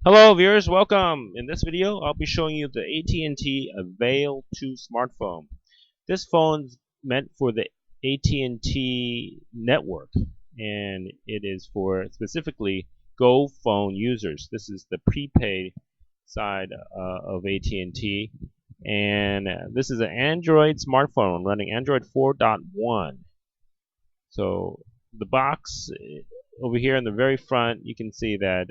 Hello viewers, welcome. In this video, I'll be showing you the AT&T Avail2 smartphone. This phone's meant for the AT&T network, and it is for specifically GoPhone users. This is the prepaid side of AT&T, and this is an Android smartphone running Android 4.1. So the box over here in the very front, you can see that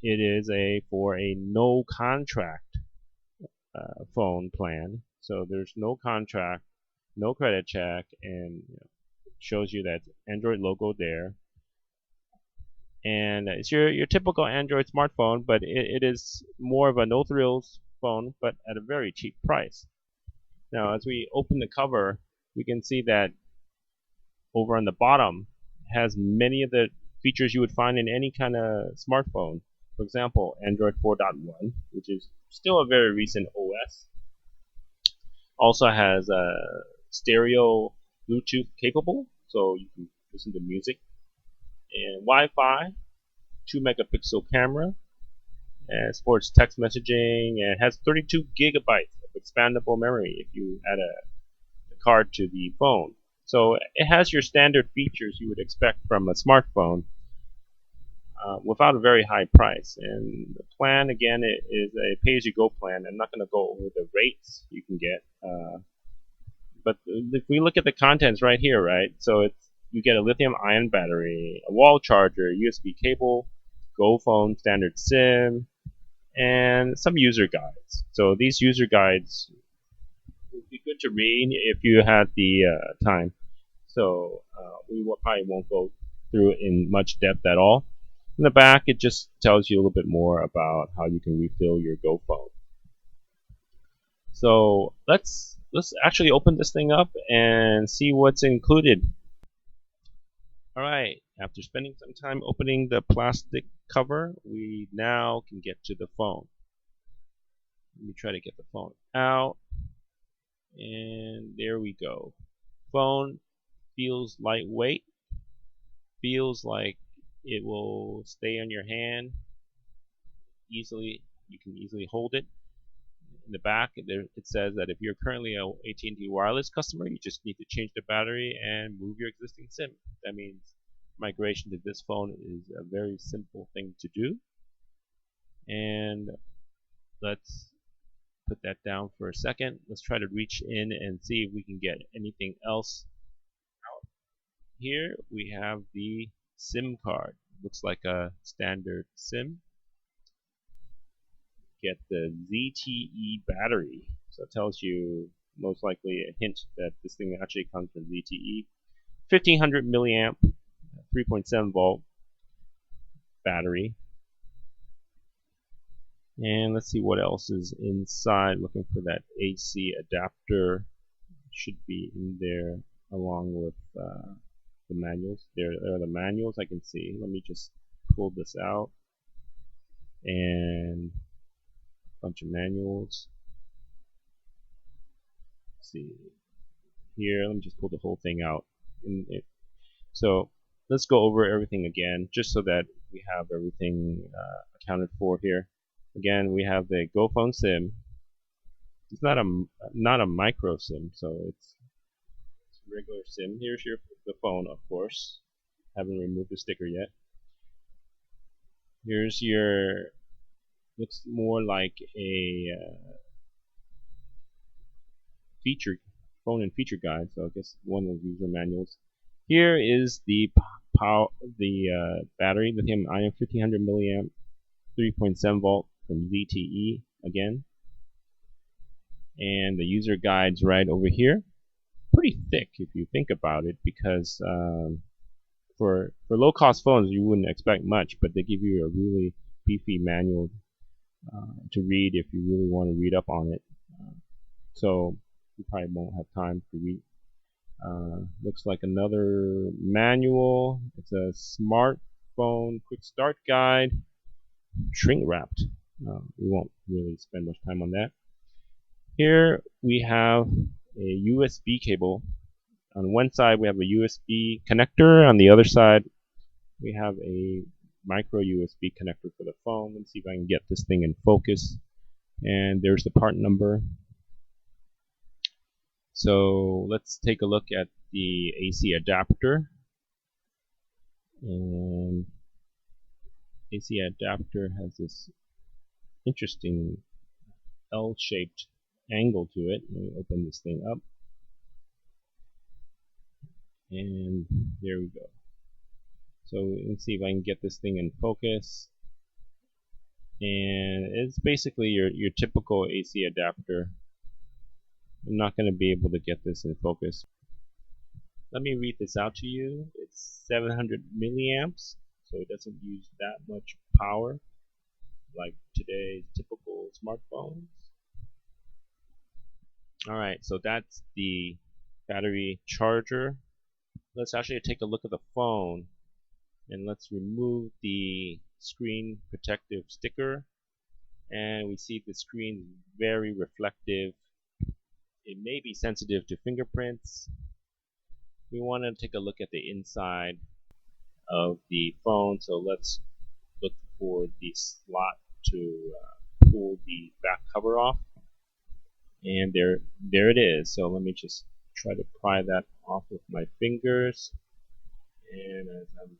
it is for a no contract phone plan. So there's no contract, no credit check, and shows you that Android logo there. And it's your typical Android smartphone, but it is more of a no thrills phone, but at a very cheap price. Now, as we open the cover, we can see that over on the bottom has many of the features you would find in any kind of smartphone. For example, Android 4.1, which is still a very recent OS. Also has stereo Bluetooth capable, so you can listen to music. And Wi-Fi, 2 megapixel camera, and supports text messaging, and has 32 gigabytes of expandable memory if you add a card to the phone. So it has your standard features you would expect from a smartphone without a very high price. And the plan, again, it is a pay-as-you-go plan. I'm not going to go over the rates you can get. But if we look at the contents right here, right? So you get a lithium-ion battery, a wall charger, USB cable, GoPhone standard SIM, and some user guides. So these user guides would be good to read if you had the time. So we probably won't go through it in much depth at all. In the back, it just tells you a little bit more about how you can refill your GoPhone. So let's actually open this thing up and see what's included. All right, after spending some time opening the plastic cover, we now can get to the phone. Let me try to get the phone out, and there we go. Phone feels lightweight, feels like it will stay on your hand easily. You can easily hold it. In the back, it says that if you're currently a AT&T wireless customer, you just need to change the battery and move your existing SIM. That means migration to this phone is a very simple thing to do. And let's put that down for a second. Let's try to reach in and see if we can get anything else out. Here we have the SIM card. Looks like a standard SIM. Get the ZTE battery. So it tells you most likely a hint that this thing actually comes from ZTE. 1500 milliamp, 3.7 volt battery. And let's see what else is inside. Looking for that AC adapter. Should be in there along with the manuals. There are the manuals I can see. Let me just pull this out. And a bunch of manuals. Let's see. Here, let me just pull the whole thing out. So let's go over everything again, just so that we have everything accounted for here. Again, we have the GoPhone SIM. It's not a micro SIM, so it's regular SIM. Here's the phone, of course. Haven't removed the sticker yet. Here's looks more like a phone and feature guide. So I guess one of the user manuals. Here is the battery, lithium-ion 1500 milliamp, 3.7 volt from ZTE again, and the user guides right over here. Pretty thick if you think about it, because for low-cost phones you wouldn't expect much, but they give you a really beefy manual to read if you really want to read up on it. So you probably won't have time to read. Looks like another manual. It's a smartphone quick start guide, shrink wrapped. We won't really spend much time on that. Here we have a USB cable. On one side we have a USB connector. On the other side we have a micro USB connector for the phone. Let's see if I can get this thing in focus. And there's the part number. So let's take a look at the AC adapter. And AC adapter has this interesting L-shaped angle to it. Let me open this thing up. And there we go. So let's see if I can get this thing in focus. And it's basically your typical AC adapter. I'm not going to be able to get this in focus. Let me read this out to you. It's 700 milliamps, so it doesn't use that much power like today's typical smartphones. Alright, so that's the battery charger. Let's actually take a look at the phone, and let's remove the screen protective sticker. And we see the screen is very reflective. It may be sensitive to fingerprints. We want to take a look at the inside of the phone, so let's look for the slot to pull the back cover off. And there it is. So let me just try to pry that off with my fingers. And as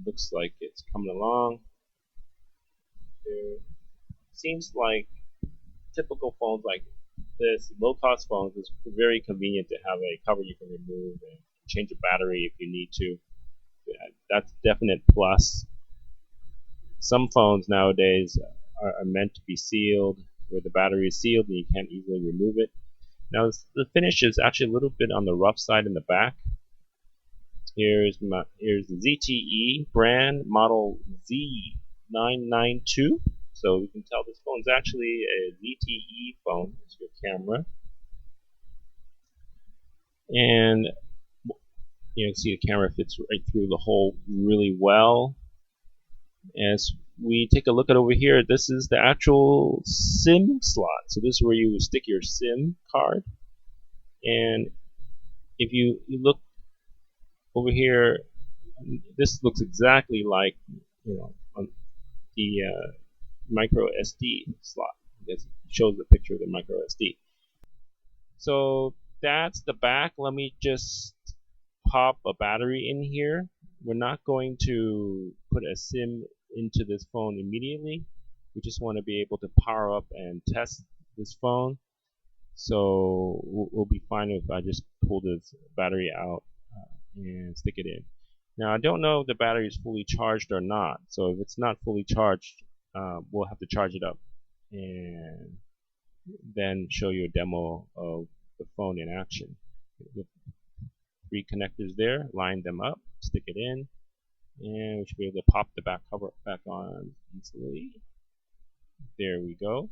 looks like it's coming along. There seems like typical phones like this, low-cost phones, is very convenient to have a cover you can remove and change a battery if you need to. That's a definite plus. Some phones nowadays are meant to be sealed, where the battery is sealed and you can't easily remove it. Now the finish is actually a little bit on the rough side in the back. Here's the ZTE brand model Z992. So you can tell this phone is actually a ZTE phone. It's your camera. And you can see the camera fits right through the hole really well. As we take a look at over here, this is the actual SIM slot. So this is where you stick your SIM card. And if you look over here, this looks exactly like, on the micro SD slot. It shows the picture of the micro SD. So that's the back. Let me just pop a battery in here. We're not going to put a SIM into this phone immediately. We just want to be able to power up and test this phone. So we'll be fine if I just pull this battery out and stick it in. Now I don't know if the battery is fully charged or not. So if it's not fully charged, we'll have to charge it up and then show you a demo of the phone in action. With 3 connectors there, line them up, stick it in, and we should be able to pop the back cover back on easily. There we go.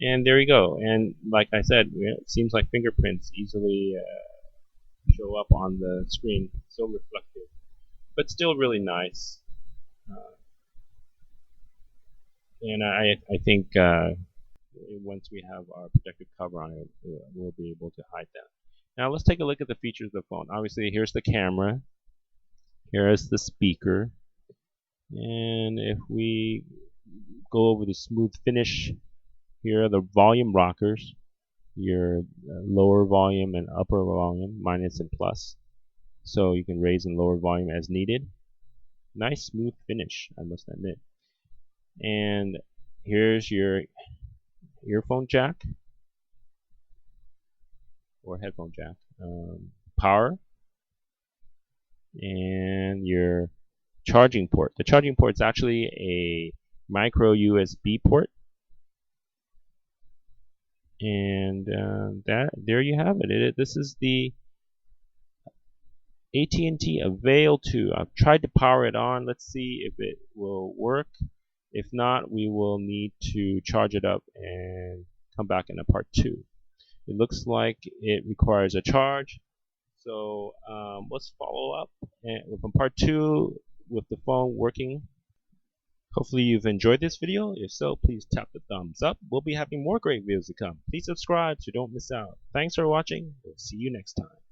And there we go. And like I said, it seems like fingerprints easily show up on the screen. So reflective, but still really nice. And I think once we have our protective cover on it, we'll be able to hide that. Now let's take a look at the features of the phone. Obviously, here's the camera. Here's the speaker. And if we go over the smooth finish, here are the volume rockers. Your lower volume and upper volume, minus and plus. So you can raise and lower volume as needed. Nice smooth finish, I must admit. And here's your earphone jack or headphone jack, power, and your charging port. The charging port is actually a micro USB port, and there you have it. This is the AT&T Avail2. I've tried to power it on. Let's see if it will work. If not, we will need to charge it up and come back in a part 2. It looks like it requires a charge. So let's follow up with part 2 with the phone working. Hopefully you've enjoyed this video. If so, please tap the thumbs up. We'll be having more great videos to come. Please subscribe so you don't miss out. Thanks for watching. We'll see you next time.